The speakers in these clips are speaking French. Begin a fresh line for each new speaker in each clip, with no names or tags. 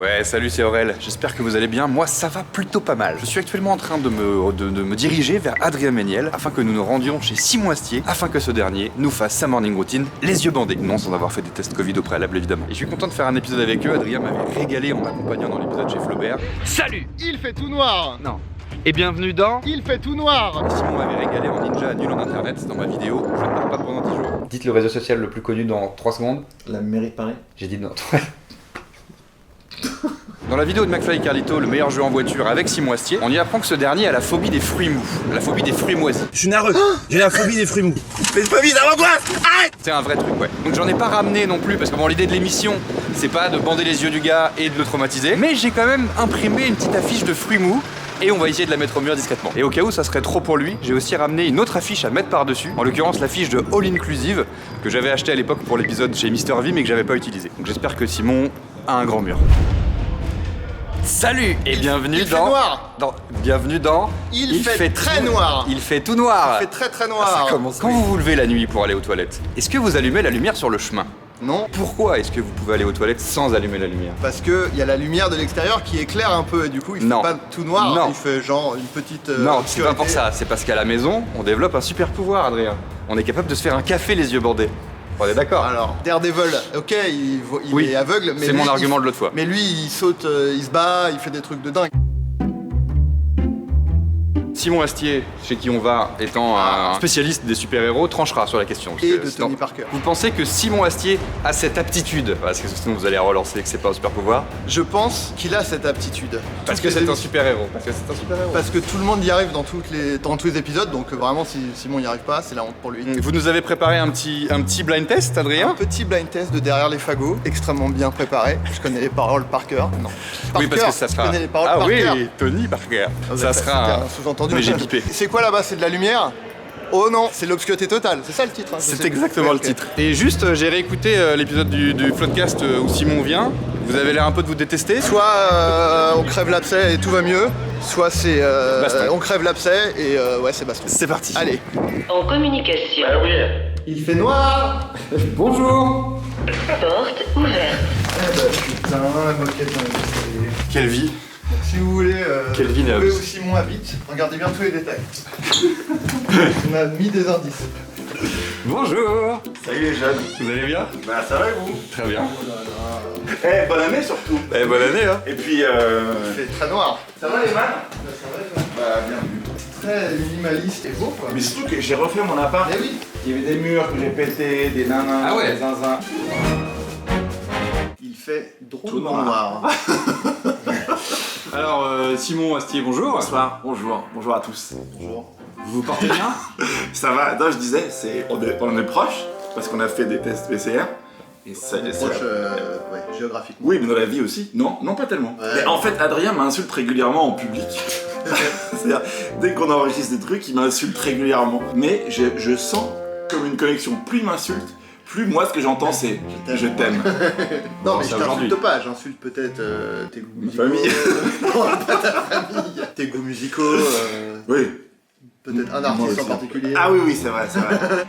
Ouais, salut, c'est Aurel. J'espère que vous allez bien. Moi, ça va plutôt pas mal. Je suis actuellement en train de me diriger vers Adrien Méniel afin que nous nous rendions chez Simon Astier afin que ce dernier nous fasse sa morning routine les yeux bandés. Non, sans avoir fait des tests Covid au préalable, évidemment. Et je suis content de faire un épisode avec eux. Adrien m'avait régalé en m'accompagnant dans l'épisode chez Flaubert. Salut.
Il fait tout noir.
Non. Et bienvenue dans...
Il fait tout noir.
Simon m'avait régalé en ninja nul en internet dans ma vidéo. Je ne parle pas pendant 10 jours. Dites le réseau social le plus connu dans 3 secondes.
La mairie de Paris.
J'ai dit non. Dans la vidéo de McFly et Carlito, le meilleur jeu en voiture avec Simon Astier, on y apprend que ce dernier a la phobie des fruits mous, la phobie des fruits moisis.
Je suis nerveux, j'ai la phobie des fruits mous. Mais une phobie, ça m'angoisse. Arrête.
C'est un vrai truc, ouais. Donc j'en ai pas ramené non plus, parce que bon, l'idée de l'émission, c'est pas de bander les yeux du gars et de le traumatiser, mais j'ai quand même imprimé une petite affiche de fruits mous, et on va essayer de la mettre au mur discrètement. Et au cas où ça serait trop pour lui, j'ai aussi ramené une autre affiche à mettre par-dessus, en l'occurrence l'affiche de All Inclusive, que j'avais acheté à l'époque pour l'épisode chez Mister V, mais que j'avais pas utilisé. Donc j'espère que Simon a un grand mur. Salut et bienvenue bienvenue dans
Il fait très noir.
Il fait tout noir.
Il fait très très noir.
Ça commence. Quand vous vous levez la nuit pour aller aux toilettes, est-ce que vous allumez la lumière sur le chemin?
Non,
Pourquoi est-ce que vous pouvez aller aux toilettes sans allumer la lumière?
parce que il y a la lumière de l'extérieur qui éclaire un peu et du coup il fait
Non.
pas tout noir,
Non.
il fait genre une petite
Non, c'est pas
obscurité.
pour ça, c'est parce qu'à la maison, on développe un super pouvoir, Adrien. On est capable de se faire un café les yeux bordés. On est d'accord?
Alors, Daredevil, ok, il
Oui,
est aveugle, mais
c'est
lui,
mon argument de l'autre fois.
Mais lui, il saute, il se bat, il fait des trucs de dingue.
Simon Astier, chez qui on va, étant un spécialiste des super-héros, tranchera sur la question. Parce
Et
que
de
sinon-
Tony Parker.
Vous pensez que Simon Astier a cette aptitude, parce que sinon vous allez relancer que c'est pas un super pouvoir,
Je pense qu'il a cette aptitude.
parce
Toutes
que
les
c'est un
émissions-
super-héros. Parce que c'est un super-héros.
Parce que tout le monde y arrive dans tous les épisodes, donc vraiment si Simon y arrive pas, c'est la honte pour lui.
Vous nous avez préparé un petit blind test,
Un
Adrien?
petit blind test de Derrière les fagots, extrêmement bien préparé. Je connais les paroles par cœur. Non. Par
Oui, parce
cœur,
que ça
je
sera...
connais les paroles
Ah
par
oui,
cœur.
Tony Parker.
Ah,
Ça
c'était
sera...
un sous-entendu.
Mais j'ai pipé.
C'est quoi là-bas? C'est de la lumière? Oh non, c'est l'obscurité totale. C'est ça le titre, hein, je
C'est
sais.
exactement
Ouais,
le
ok.
titre. Et juste, j'ai réécouté l'épisode du Floodcast où Simon vient. Vous avez l'air un peu de vous détester.
Soit on crève l'abcès et tout va mieux, soit c'est
Baston.
on crève l'abcès et ouais c'est baston.
C'est parti.
Allez.
En communication.
Il fait noir.
Bonjour.
Porte ouverte.
Eh bah putain, la moquette dans l'escalier.
Quelle vie.
Donc, si vous voulez
Quelle vie,
trouver
Néox.
où Simon habite, regardez bien tous les détails. On a mis des indices.
Bonjour.
Salut les jeunes.
Vous allez bien?
Bah ça va et vous?
Très bien.
Eh, bonne année surtout.
Eh, bonne année, hein.
Et puis
Il fait très noir.
ça va les man?
Ça va, ça va.
Bah bienvenue.
Très minimaliste et beau quoi.
Mais surtout que j'ai refait mon appart.
Eh oui.
Il y avait des murs que j'ai pétés, des nanas,
Ah ouais.
des zinzins.
Il fait
Tout
drôlement
noir.
noir.
Alors, Simon Astier, bonjour.
Bonsoir, bonjour à tous.
Bonjour.
Vous vous portez bien?
Ça va, non je disais, on est proches parce qu'on a fait des tests PCR. Et ça,
Proche ouais, géographiquement.
Oui, mais dans la vie aussi. Non, pas tellement.
Ouais.
Mais en fait, Adrien m'insulte régulièrement en public. C'est-à-dire, dès qu'on enregistre des trucs, il m'insulte régulièrement. Mais je sens comme une connexion. Plus il m'insulte, plus moi ce que j'entends c'est je t'aime.
Non,
Bon,
mais
ça,
je
aujourd'hui.
t'insulte pas, j'insulte peut-être tes goûts
Ma
musicaux.
famille.
Non, pas ta famille. Tes goûts musicaux,
Oui.
peut-être un
Moi
artiste
aussi.
en particulier.
Ah oui, c'est vrai.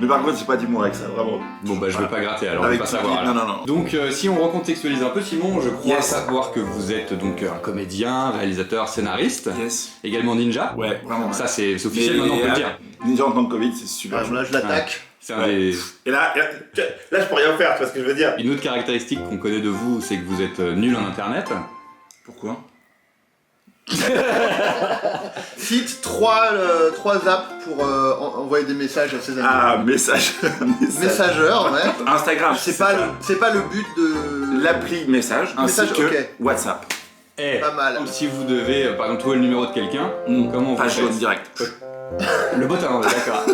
Mais par contre, j'ai pas d'humour avec ça, vraiment.
Bon, bah, je vais pas gratter alors,
Avec
on va pas
tout
savoir.
dit-
alors.
non.
Donc, si on recontextualise un peu, Simon, je crois
Yes.
savoir que vous êtes donc un comédien, réalisateur, scénariste,
Yes.
également ninja.
Ouais, vraiment.
Ça, c'est officiel, maintenant on peut le dire.
Ninja en temps de Covid, c'est super.
Ouais, là, je l'attaque.
C'est un des...
Et là, je peux rien faire, tu vois ce que je veux dire.
Une autre caractéristique qu'on connaît de vous, c'est que vous êtes nul en internet.
Pourquoi?
Cite 3 apps pour envoyer des messages à ses amis.
Ah, message.
Messageur, ouais.
Instagram.
C'est pas le but de.
L'appli message, ainsi
Message,
que
ok.
WhatsApp.
Eh,
Pas mal.
si vous devez, par exemple, trouver le numéro de quelqu'un, comment vous
Page
faites?
jaune direct.
Le bottin, d'accord.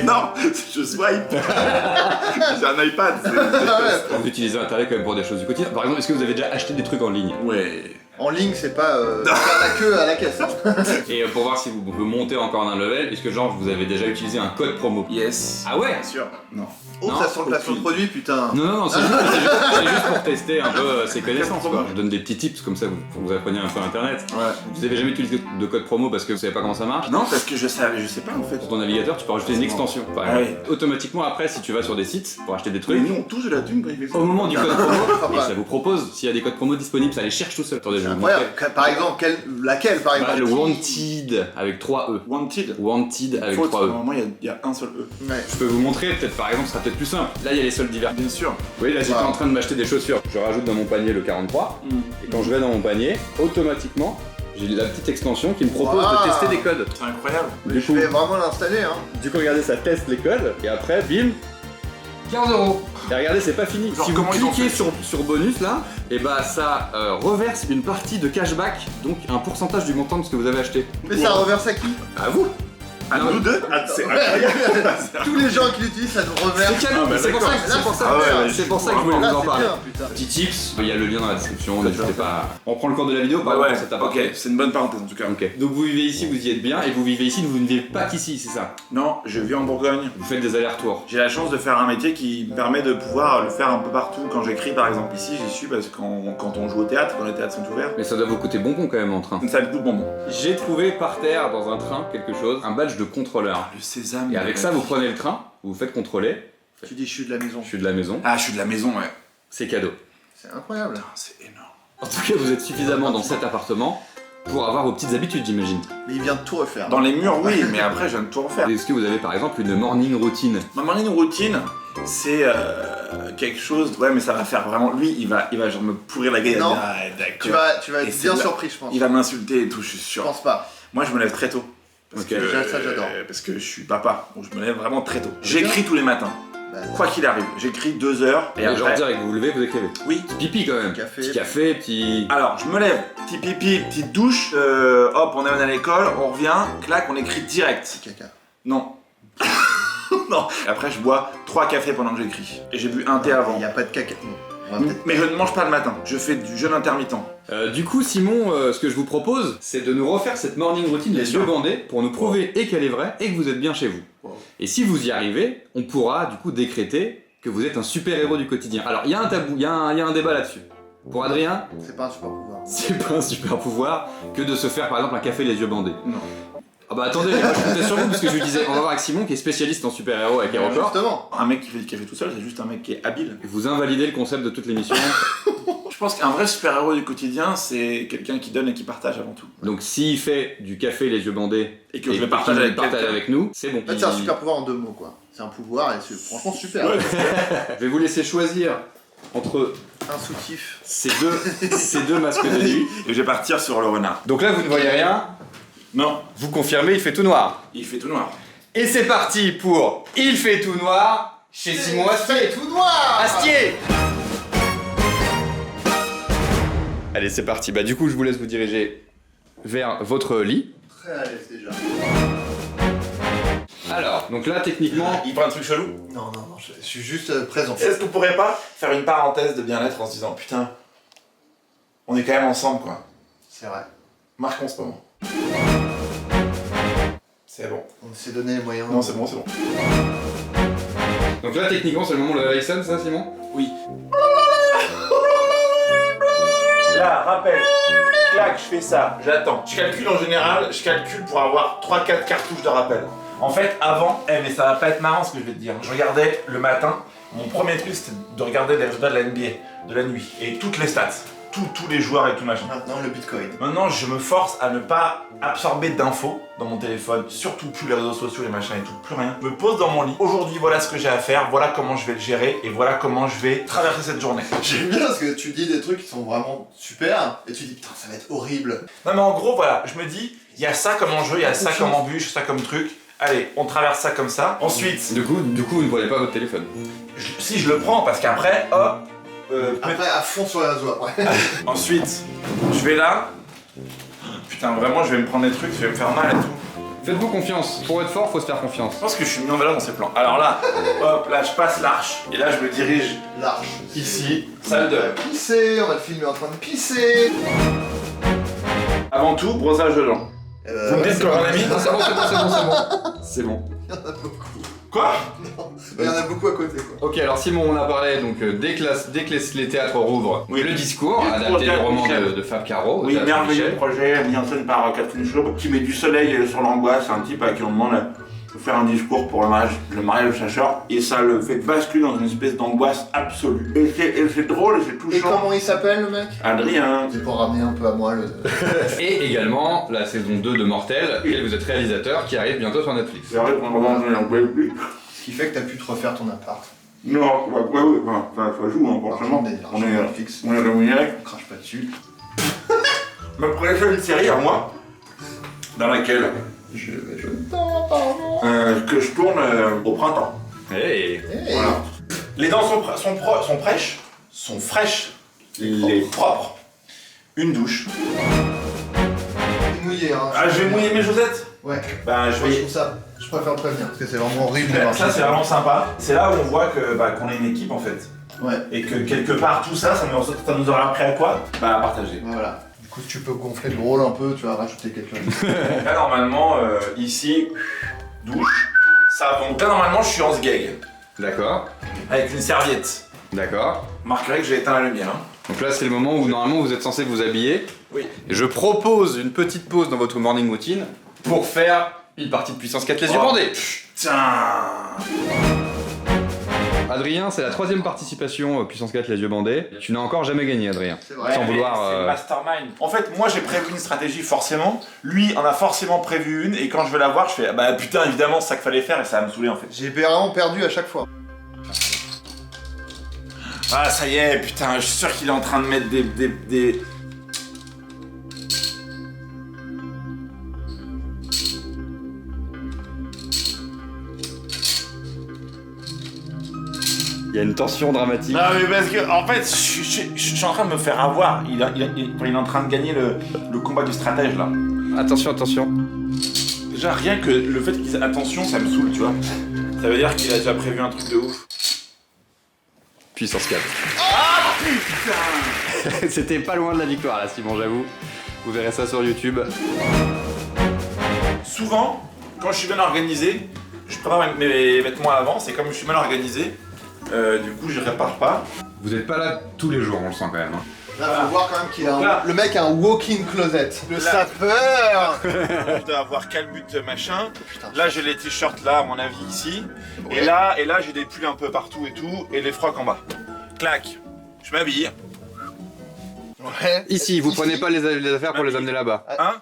Non, je swipe. J'ai un iPad.
Ah ouais.
Vous utilisez Internet quand même pour des choses du quotidien. Par exemple, est-ce que vous avez déjà acheté des trucs en ligne?
Ouais.
En ligne, c'est pas faire la queue à la caisse. Hein.
Et pour voir si vous pouvez monter encore d'un level, est-ce que genre vous avez déjà utilisé un code promo?
Yes.
Ah ouais?
Bien sûr. Non.
Oh,
Non,
ça sent le placement de produit, putain.
Non, c'est juste pour tester un peu ses connaissances quoi. Je donne des petits tips comme ça pour que vous appreniez un peu internet.
Ouais.
Vous avez jamais utilisé de code promo parce que vous savez pas comment ça marche?
Non, parce que je sais pas en fait.
Sur ton navigateur, tu peux rajouter une extension. Par exemple.
ouais.
Automatiquement après, si tu vas sur des sites pour acheter des
Mais
trucs,
nous on touche de la thune quand il fait ça.
au moment du code promo,
pas.
et ça vous propose s'il y a des codes promo disponibles, ça les cherche tout seul. Attendez, je vais vous montrer.
Incroyable. Par exemple, laquelle par exemple?
Bah, le Wanted avec 3 E.
Wanted.
Wanted avec
Faute,
3 E.
normalement il y a un seul E.
Ouais.
Je peux vous montrer, peut-être par exemple, ce sera peut-être plus simple. Là, il y a les soldes d'hiver.
Bien sûr.
Vous voyez, là, j'étais en train de m'acheter des chaussures. Je rajoute dans mon panier le 43. Et quand je vais dans mon panier, automatiquement, j'ai la petite extension qui me propose de tester des codes.
C'est incroyable.
Du
Je
coup,
vais vraiment l'installer, hein.
regardez, ça teste les codes. Et après, bim, 15 €. Et regardez, c'est pas fini.
Genre,
Si vous
comment ils ont
cliquez
fait
sur bonus là, et bah ça reverse une partie de cashback, donc un pourcentage du montant de ce que vous avez acheté.
Mais ça reverse à qui?
À vous.
À
Non,
nous deux. C'est incroyable.
Tous les gens qui l'utilisent, ça nous reverse.
C'est cadeau,
Ah bah
c'est pour ça,
d'accord.
c'est pour ça,
Ah ouais,
c'est pour ça que je voulais
Là,
vous en
c'est
parler.
bien, putain.
Petit tips, il y a le lien dans la description, n'hésitez pas. On prend le cours de la vidéo, par
Ouais,
contre, ça t'a pas
ok, c'est une bonne parenthèse en tout cas.
Ok. Donc vous vivez ici, vous y êtes bien, et vous vivez ici, vous ne vivez pas qu'ici, c'est ça?
Non, je vis en Bourgogne.
Vous faites des allers-retours.
J'ai la chance de faire un métier qui me permet de pouvoir le faire un peu partout. Quand j'écris par exemple ici, j'y suis parce que quand on joue au théâtre, quand les théâtres sont ouverts,
Mais ça doit vous coûter bonbon quand même en train.
ça me coûte bonbon.
J'ai trouvé par terre, dans un train, quelque chose, un badge de contrôleur.
Le sésame.
Et avec ça, vous prenez le train, vous vous faites contrôler,
Tu dis, je suis de la maison.
je suis de la maison,
Ah, je suis de la maison, ouais.
c'est cadeau.
C'est incroyable.
Putain, c'est énorme.
En tout cas, vous êtes suffisamment dans cet appartement pour avoir vos petites habitudes, j'imagine.
Mais il vient de tout refaire.
Dans les murs, oui, mais après, je viens de tout refaire.
Est-ce que vous avez par exemple une morning routine?
Ma morning routine, c'est quelque chose. Ouais, mais ça va faire vraiment. Lui, il va genre me pourrir la gueule.
Non.
Ah, d'accord.
Tu vas
Et
être
c'est
bien
là-
surpris, je pense.
Il va m'insulter et tout, je suis
Je
sûr.
pense pas.
Moi, je me lève très tôt. Parce
Ok.
que,
Déjà, ça, j'adore.
parce que je suis papa, donc je me lève vraiment très tôt.
C'est bien.
J'écris tous les matins,
Bah,
quoi qu'il arrive. J'écris 2 heures et
Et genre
après.
dire que vous vous levez, vous écrivez.
Oui.
Petit pipi quand même.
Café.
Petit café, petit...
Alors, je me lève, petit pipi, petite douche, hop, on est à l'école, on revient, clac, on écrit direct.
Caca.
Non. Non. Et après, je bois 3 cafés pendant que j'écris. Et j'ai bu un thé avant.
Il n'y a pas de caca. Bon, on va peut-être-
Mais je ne mange pas le matin, je fais du jeûne intermittent.
Du coup, Simon, ce que je vous propose, c'est de nous refaire cette morning routine les
Bien sûr.
yeux bandés pour nous prouver et qu'elle est vraie et que vous êtes bien chez vous.
Wow.
Et si vous y arrivez, on pourra du coup décréter que vous êtes un super-héros du quotidien. Alors, il y a un tabou, il y a un débat là-dessus. Pour Adrien,
C'est pas un super pouvoir.
c'est pas un super-pouvoir que de se faire par exemple un café les yeux bandés.
Non.
Ah bah attendez, moi je comptais sur vous parce que je lui disais, on va voir avec Simon qui est spécialiste en super-héros avec Aéroport.
Justement.
Un mec qui fait du café tout seul, c'est juste un mec qui est habile.
Et vous invalidez le concept de toute l'émission.
Je pense qu'un vrai super-héros du quotidien, c'est quelqu'un qui donne et qui partage avant tout.
Donc s'il fait du café les yeux bandés
Et que je le partage
qu'il
avec
partage
quelqu'un.
avec nous, c'est bon.
En fait, c'est un super pouvoir en 2 mots, quoi. C'est un pouvoir et c'est franchement super.
Ouais.
Je vais vous laisser choisir entre
Un soutif.
ces deux masques de nuit.
Et je vais partir sur le renard.
Donc là vous ne voyez rien,
Non,
vous confirmez, il fait tout noir.
il fait tout noir.
Et c'est parti pour Il fait tout noir chez Simon Astier.
tout noir.
Astier. Allez c'est parti, bah du coup je vous laisse vous diriger vers votre lit.
Très à l'aise déjà.
Alors, donc là techniquement,
Il prend un truc chelou.
Non, je suis juste présent.
Est-ce qu'on pourrait pas faire une parenthèse de bien-être en se disant putain, on est quand même ensemble quoi.
C'est vrai.
Marquons ce moment. C'est bon.
On s'est donné les moyens.
Non, c'est bon, c'est bon.
donc là techniquement c'est le moment où le réveil sonne ça Simon?
Oui. Là, rappel. Clac, je fais ça, j'attends. Je calcule en général, je calcule pour avoir 3-4 cartouches de rappel. En fait, avant, mais ça va pas être marrant ce que je vais te dire. Je regardais le matin, mon premier truc c'était de regarder les résultats de la NBA, de la nuit, et toutes les stats. Tous les joueurs et tout machin.
Maintenant, le bitcoin.
Maintenant, je me force à ne pas absorber d'infos dans mon téléphone, surtout plus les réseaux sociaux, les machins et tout, plus rien. Je me pose dans mon lit. Aujourd'hui, voilà ce que j'ai à faire, voilà comment je vais le gérer et voilà comment je vais traverser cette journée.
J'aime bien parce que tu dis des trucs qui sont vraiment super et tu dis putain, ça va être horrible.
Non mais en gros, voilà, je me dis, il y a ça comme enjeu, il y a ça comme embûche, ça comme truc. Allez, on traverse ça comme ça. Ensuite,
Du coup vous ne voyez pas votre téléphone.
si je le prends, parce qu'après, hop.
Après, à fond sur la joie. Ouais.
Ensuite, je vais là. Putain, vraiment, je vais me prendre des trucs, je vais me faire mal et tout.
Faites-vous confiance, pour être fort faut se faire confiance.
Je pense que je suis mis en valeur dans ces plans. Alors là, hop, là, je passe l'arche. Et là, je me dirige
Large.
ici, salle de.
On va pisser, on va le filmer en train de pisser.
Avant tout, brossage de dents. Vous me dites que mon ami.
C'est bon. C'est bon.
Il y en a beaucoup.
Quoi?
Il y en a beaucoup à côté, quoi.
Ok, alors Simon, on a parlé donc dès que les théâtres rouvrent,
Oui.
le discours,
Le discours
adapté
de
du roman
Michel.
de Fab Caro. au
Oui,
théâtre
merveilleux
Michel.
projet mis en scène par Catherine Chaube qui met du soleil sur l'angoisse. C'est un type à qui on demande de faire un discours pour le mariage de Chacheur et ça le fait basculer dans une espèce d'angoisse absolue. Et c'est drôle et c'est
Et
touchant.
comment il s'appelle, le mec?
Adrien.
C'est pour ramener un peu à moi le...
Et également la saison 2 de Mortel, et vous êtes réalisateur, qui arrive bientôt sur Netflix.
C'est vrai qu'on n'en pouvait plus.
Ce qui fait que t'as pu te refaire ton appart.
Non, ouais, ça joue, hein, franchement. On est
fixe.
On est rémunéré.
On crache pas dessus.
Ma prochaine série à moi, dans laquelle
Je t'en pardon.
que je tourne au printemps.
Hey.
Hey.
Voilà. Les dents sont fraîches, les propres. Une douche.
Mouillé, hein.
Ah, je vais mouiller mes chaussettes.
Ouais.
Ben, je
Moi, je
vais.
trouve ça. Je préfère prévenir parce que c'est vraiment horrible.
Ça, c'est vraiment sympa. C'est là où on voit que qu'on est une équipe en fait.
Ouais.
Et que quelque part, tout ça, ça nous aura appris à quoi? Bah, à partager.
Voilà. Du coup, tu peux gonfler le rôle un peu, tu vas rajouter quelque chose.
Là, normalement, ici, douche, savon. Là, normalement, je suis en sgeg.
D'accord,
Avec une serviette.
d'accord.
Remarquerez que j'ai éteint la lumière. Hein.
Donc là, c'est le moment où normalement vous êtes censé vous habiller.
Oui.
Et je propose une petite pause dans votre morning routine pour faire une partie de puissance 4 les yeux bandés.
Putain.
Adrien, c'est la 3e participation puissance 4 les yeux bandés. Tu n'as encore jamais gagné, Adrien.
C'est vrai.
Sans
mais
vouloir,
c'est le mastermind. En fait, moi j'ai prévu une stratégie forcément. Lui en a forcément prévu une et quand je vais la voir, je fais ah bah putain évidemment c'est ça qu'il fallait faire et ça va me saouler en fait.
J'ai vraiment perdu à chaque fois.
Ah ça y est, putain, je suis sûr qu'il est en train de mettre des...
Il y a une tension dramatique.
Non mais parce que en fait je suis en train de me faire avoir. Il est en train de gagner le combat du stratège là.
Attention, attention.
Déjà rien que le fait qu'il ait attention ça me saoule tu vois. Ça veut dire qu'il a déjà prévu un truc de ouf.
Puissance 4.
Ah putain.
C'était pas loin de la victoire là, Simon, j'avoue. Vous verrez ça sur YouTube.
Souvent, quand je suis bien organisé, je prépare mes vêtements avant, c'est comme je suis mal organisé, du coup je répare pas.
Vous êtes pas là tous les jours, on le sent quand même. Hein.
Là, faut voir quand même qu'il a
Là.
le mec a un walk-in closet. Le
Là.
sapeur.
Je dois avoir calbut machin.
Putain.
Là j'ai les t-shirts là à mon avis ici.
Ouais.
Et là j'ai des pulls un peu partout et tout, et les frocs en bas. Clac, je m'habille.
Ouais.
Ici, vous prenez pas les affaires pour les amener là-bas.
Hein?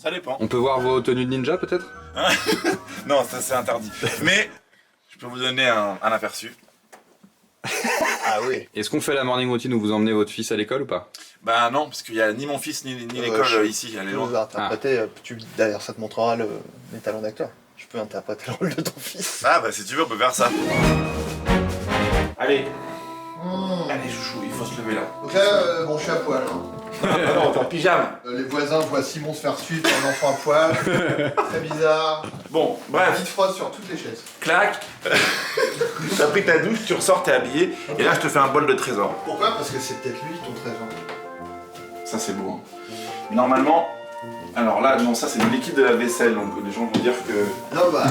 Ça dépend.
On peut voir vos tenues de ninja peut-être?
Non, ça c'est interdit. Mais je peux vous donner un aperçu.
Ah oui.
Est-ce qu'on fait la morning routine où vous emmenez votre fils à l'école ou pas?
Bah non, parce qu'il y a ni mon fils ni l'école
je-
ici, elle est
Tu
loin.
nous as interprété, d'ailleurs ça te montrera mes talents d'acteur. Je peux interpréter le rôle de ton fils.
Ah bah si tu veux, on peut faire ça. Allez, allez chouchou, il faut se lever là.
Donc là, bon, je suis à poil. Hein.
Non, t'es en pyjama.
Les voisins voient Simon se faire suivre par un enfant à poil. Très bizarre.
Bon, bref,
Vite froid sur toutes les chaises.
clac. T'as pris ta douche, tu ressors, t'es habillé, et là je te fais un bol de trésor.
Pourquoi? Parce que c'est peut-être lui ton trésor.
Ça c'est beau. Hein. Normalement, alors là, non, ça c'est de liquide de la vaisselle, donc les gens vont dire que...
Non bah.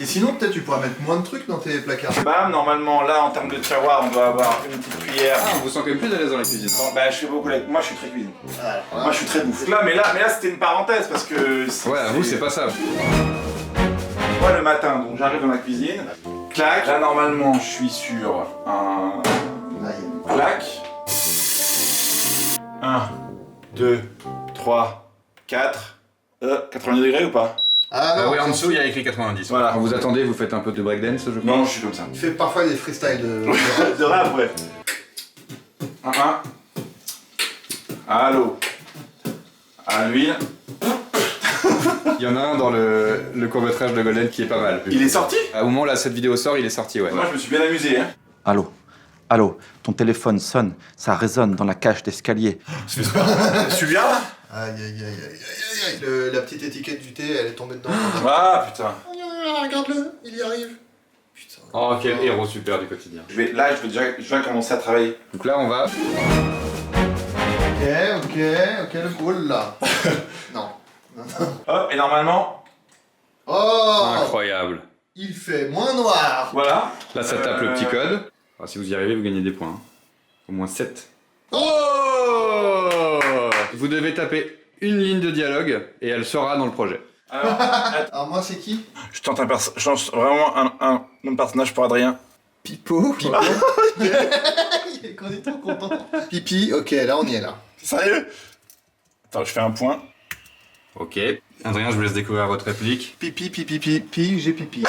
Et sinon peut-être tu pourras mettre moins de trucs dans tes placards.
Bam, normalement là en termes de tiroir, on doit avoir une petite cuillère.
Ah, on vous sent quand même plus à l'aise dans la cuisine.
Bon, bah je fais beaucoup la... Moi je suis très cuisine.
Voilà.
Moi je suis très bouffe. Mais là c'était une parenthèse parce que...
Ouais, vous c'est pas ça.
Moi le matin, donc j'arrive dans la cuisine, clac. Là normalement je suis sur un...
Aïe.
Clac. 1, 2, 3, 4. 90 degrés ou pas?
Ah non,
oui, en dessous il y a écrit 90.
Voilà.
Quand vous attendez, vous faites un peu de breakdance, je crois.
Non, je suis comme ça.
il fait parfois des freestyles de.
De rap, ouais. 1, 1. Allô. À l'huile.
Il y en a un dans le court-métrage de Golden qui est pas mal.
Il est sorti?
Au moment où là, cette vidéo sort, il est sorti, ouais.
Moi je me suis bien amusé, hein.
Allô? Allô? Ton téléphone sonne, ça résonne dans la cage d'escalier.
Tu suis bien là?
Aïe aïe aïe aïe aïe aïe. La petite étiquette du thé, elle est tombée dedans.
Ah putain.
Regarde-le, il y arrive. Putain.
Oh, quel héros super du quotidien.
Je vais commencer à travailler.
Donc là, on va
Ok, oh là. Non.
Hop, et normalement,
Oh,
Incroyable.
il fait moins noir.
voilà.
Là, ça tape le petit code. Alors, si vous y arrivez, vous gagnez des points. Hein. Au moins 7. Oh Vous devez taper une ligne de dialogue et elle sera dans le projet.
Alors moi c'est qui?
Je tente vraiment un nom personnage pour Adrien.
Pipo. Il est trop content. Pipi, ok, là on y est là.
Sérieux? Attends, je fais un point.
Ok. Adrien, je vous laisse découvrir votre réplique.
Pipi, pipi, pipi, j'ai pipi.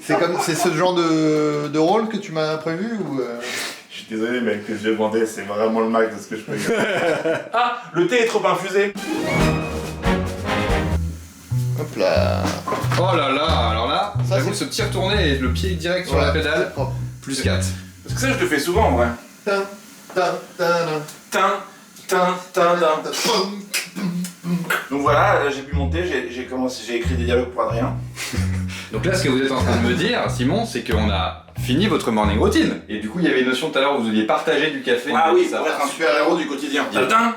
C'est ce genre de rôle que tu m'as prévu ou
Je suis désolé, mais avec tes yeux bandés, c'est vraiment le max de ce que je peux dire. Ah, le thé est trop infusé.
Hop là.
Oh là là, alors là,
Ça,
j'avoue, ce petit retourné et le pied direct sur la pédale,
propre.
plus 4.
Parce que ça, je le fais souvent en vrai.
Tin, tin, tin,
Tin. Donc voilà, j'ai pu monter, j'ai écrit des dialogues pour Adrien.
Donc là, ce que vous êtes en train de me dire, Simon, c'est qu'on a fini votre morning routine. Et du coup, il y avait une notion tout à l'heure où vous deviez partager du café.
Ah oui,
ça
pour être un super-héros du quotidien.
Yeah.
Tin.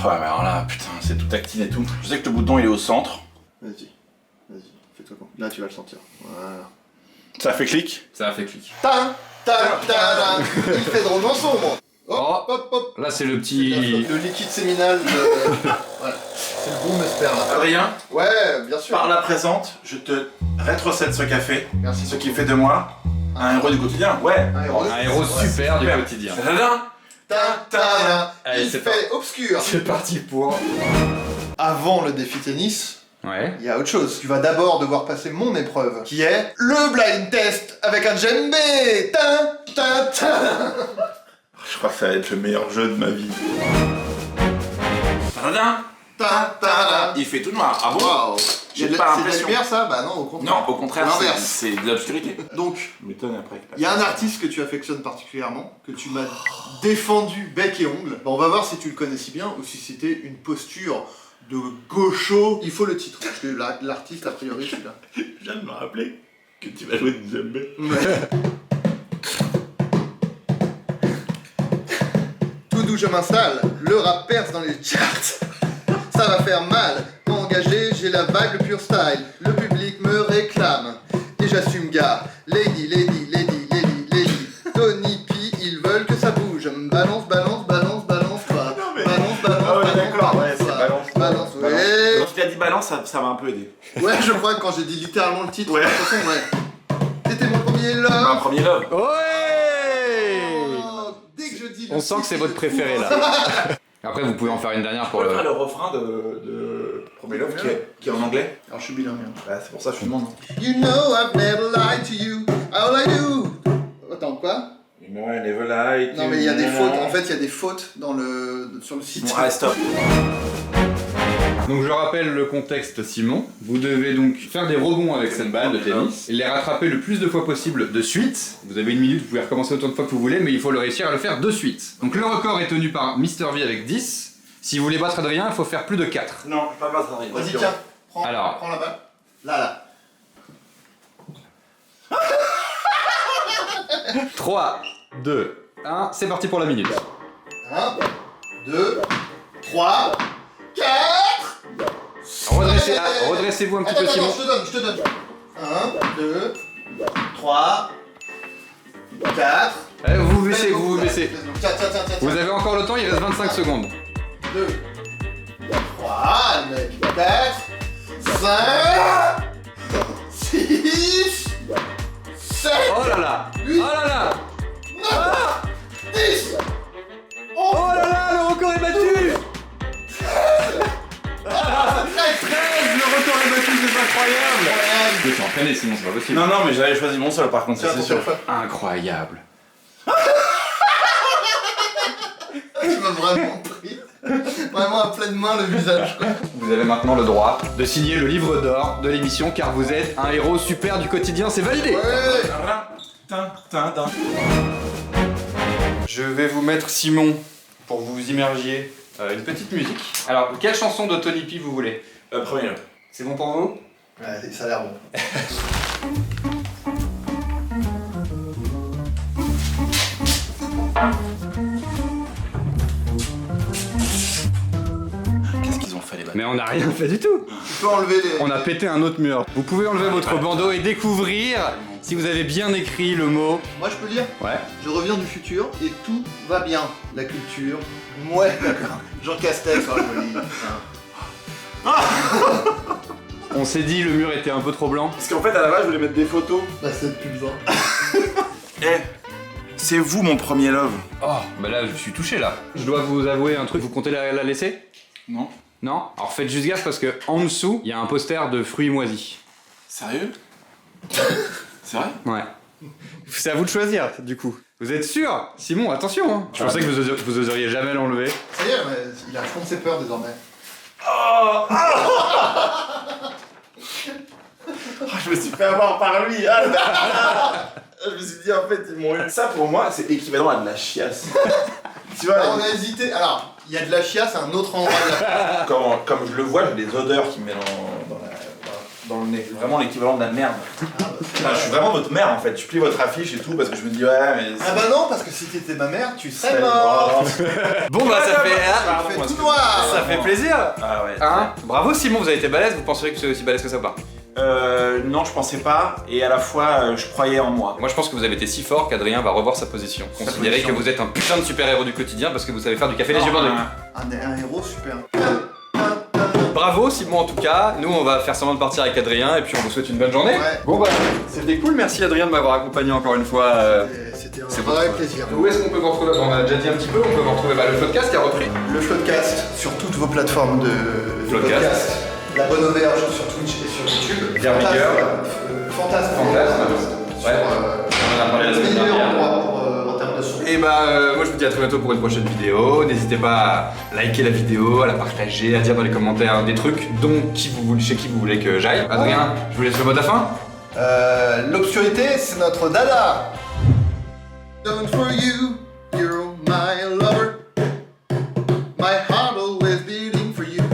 Ouais, mais alors là, putain, c'est tout tactile et tout. Je sais que le bouton il est au centre.
Vas-y, fais-toi con. Là tu vas le sentir. Voilà.
Ça fait clic.
Ça a fait clic.
Tin, tin, tin. Il fait drôlement sombre. Hop,
Oh.
hop, hop.
Là, c'est le petit...
Le liquide séminal de... Voilà. C'est le boom sperme là.
Adrien,
Ouais, bien sûr.
par la présente, je te rétrocède ce café.
Merci.
Ce qui fait de moi un héros du quotidien. Ouais.
Un héros,
Un héros
Ouais,
super du
super.
quotidien.
Tin, tin.
Allez,
Il
c'est
fait obscur.
C'est parti pour...
Avant le défi tennis,
Ouais.
il y a autre chose. Tu vas d'abord devoir passer mon épreuve, qui est le blind test avec un djembé. Tin, tin, tin.
Je crois que ça va être le meilleur jeu de ma vie. Tin.
Tin, tin.
Il fait tout noir. Ah bon?
Waouh.
J'ai
C'est
pas
de la
l'impression.
lumière ça? Bah non, au contraire.
Non, au contraire,
C'est l'inverse.
c'est de l'obscurité.
Donc,
Je m'étonne après.
il y a un artiste que tu affectionnes particulièrement, que tu m'as défendu bec et ongle. Bon, on va voir si tu le connais si bien ou si c'était une posture de gaucho. Il faut le titre, parce que l'artiste, a priori, c'est là.
Je viens de me rappeler que tu vas jouer du djembé.
Tout d'où je m'installe, le rap perce dans les charts. Ça va faire mal, engagé, j'ai la vibe, le pur style. Le public me réclame, et j'assume gars. Lady, Tony P, ils veulent que ça bouge. Balance, pas.
mais-
Balance,
Ah ouais, d'accord, ouais, c'est
pas.
balance.
Ouais.
Quand tu as dit balance, ça m'a un peu aidé.
Ouais, je crois que quand j'ai dit littéralement le titre,
Ouais.
de toute façon, ouais. C'était mon premier
Un
love.
premier love.
Ouais
Oh, dès que je dis le
On sent que
titre,
c'est votre
il est
préféré
fou.
là. Après, vous pouvez en faire une dernière pour
On
le...
fera le refrain de Premier Love qui est en anglais.
Alors je suis bilingue.
Ouais, c'est pour ça que je te demande.
You know I've never lied to you. All I do. Attends, quoi?
Non, mais
il y a des fautes. En fait, il y a des fautes sur le site.
Bon, allez, stop.
Donc je rappelle le contexte, Simon. Vous devez donc faire des rebonds avec cette balle de tennis et les rattraper le plus de fois possible de suite. Vous avez une minute, vous pouvez recommencer autant de fois que vous voulez, mais il faut le réussir à le faire de suite. Donc le record est tenu par Mr V avec 10. Si vous voulez battre Adrien, il faut faire plus de 4.
Non, je peux pas battre Adrien.
Vas-y, tiens. Prends
Alors.
la balle. Là.
3, 2, 1, c'est parti pour la minute.
1, 2, 3, 4.
Redressez-vous un petit peu,
Attends,
Simon.
je te donne. 1, 2, 3, 4.
Vous vous baissez, vous vous baissez.
Tiens.
Vous avez encore le temps, il reste 25 secondes.
2, 3, mec. 4, 5, 6, 7,
Oh là là!
8,
Oh là là!
9, 10.
Oh là là, le record est battu!
13.
Le record est battu, c'est incroyable! Je vais t'entraîner, sinon c'est pas possible.
Non, mais j'avais choisi mon seul par contre, ça, c'est sûr.
Incroyable.
Tu m'as vraiment pris. Vraiment à pleine main le visage, quoi.
Vous avez maintenant le droit de signer le livre d'or de l'émission car vous êtes un héros super du quotidien, c'est validé!
Ouais.
Tin.
Je vais vous mettre Simon pour vous immergiez une petite musique. Alors, quelle chanson de Tony P vous voulez?
Premier Love.
C'est bon pour vous?
Ouais, ça a l'air bon.
Mais on n'a rien fait du tout.
Tu peux enlever les...
On a pété un autre mur. Vous pouvez enlever votre bandeau et découvrir si vous avez bien écrit le mot.
Moi je peux lire.
Ouais.
Je reviens du futur et tout va bien. La culture. Ouais, d'accord. Jean Castex, oh, joli.
On s'est dit le mur était un peu trop blanc.
Parce qu'en fait, à la base, je voulais mettre des photos.
Bah c'est plus besoin.
Eh, c'est vous mon premier love.
Oh, bah là je suis touché là. Je dois vous avouer un truc, vous comptez la laisser?
Non.
Non? Alors faites juste gaffe parce que en dessous, il y a un poster de fruits moisis.
Sérieux? C'est vrai?
Ouais. C'est à vous de choisir du coup. Vous êtes sûr? Simon, attention hein. Je pensais que vous oseriez jamais l'enlever.
Ça y est, mais il affronte ses peurs désormais.
Je me suis fait avoir par lui. Je me suis dit, en fait, ils m'ont eu. Ça, pour moi, c'est équivalent à de la chiasse. Tu vois,
On a hésité. Alors, il y a de la chiasse à un autre endroit de la...
comme je le vois, j'ai des odeurs qui me mettent dans le nez. Vraiment l'équivalent de la merde. Enfin, je suis vraiment votre mère, en fait. Je plie votre affiche et tout parce que je me dis, ouais, mais.
Ah bah non, parce que si t'étais ma mère, tu serais mort.
Bon bah ça fait...
Tu fais tout noir.
Ça fait plaisir.
Ah ouais.
Hein? Bravo Simon, vous avez été balèze, vous penseriez que c'est aussi balèze que ça ou pas?
Non, je pensais pas, et à la fois, je croyais en moi.
Moi je pense que vous avez été si fort qu'Adrien va revoir sa position. Considérez que vous êtes un putain de super-héros du quotidien parce que vous savez faire du café les yeux bandés.
Un héros super.
Bravo Simon en tout cas, nous on va faire semblant de partir avec Adrien et puis on vous souhaite une bonne journée.
Ouais.
Bon bah c'était cool, merci Adrien de m'avoir accompagné encore une fois.
C'était un
c'est
vrai
votre-
plaisir.
Où est-ce qu'on peut vous retrouver? On a déjà dit un petit peu, on peut vous retrouver le podcast qui a repris.
Le Floodcast sur toutes vos plateformes de
Floodcast.
podcast. La bonne auberge sur Twitch et sur YouTube.
Garmigueur.
Fantasme.
Ouais. On en a parlé la semaine
Meilleur
dernière.
endroit en termes de son.
Et bah moi je vous dis à très bientôt pour une prochaine vidéo. N'hésitez pas à liker la vidéo, à la partager, à dire dans les commentaires des trucs dont chez qui vous voulez que j'aille. Adrien, je vous laisse le mot de la fin.
L'obscurité, c'est notre dada. Don't for you, you're my lover. My heart always beating for you.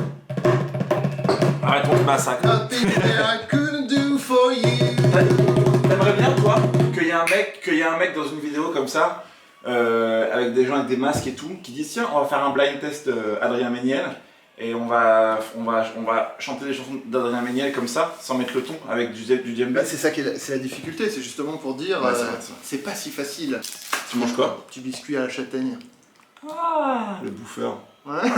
Arrête ton massacre.
Nothing that I couldn't do for you.
T'aimerais bien, toi, qu'il y ait un mec dans une vidéo comme ça, avec des gens avec des masques et tout, qui disent tiens, on va faire un blind test Adrien Méniel, et on va chanter des chansons d'Adrien Méniel comme ça, sans mettre le ton, avec du djembé.
Bah, c'est ça qui est c'est la difficulté, c'est justement pour dire
Ouais, c'est vrai, c'est vrai.
c'est pas si facile.
Tu manges quoi?
Du biscuit à la châtaigne.
Le bouffeur.
Ouais.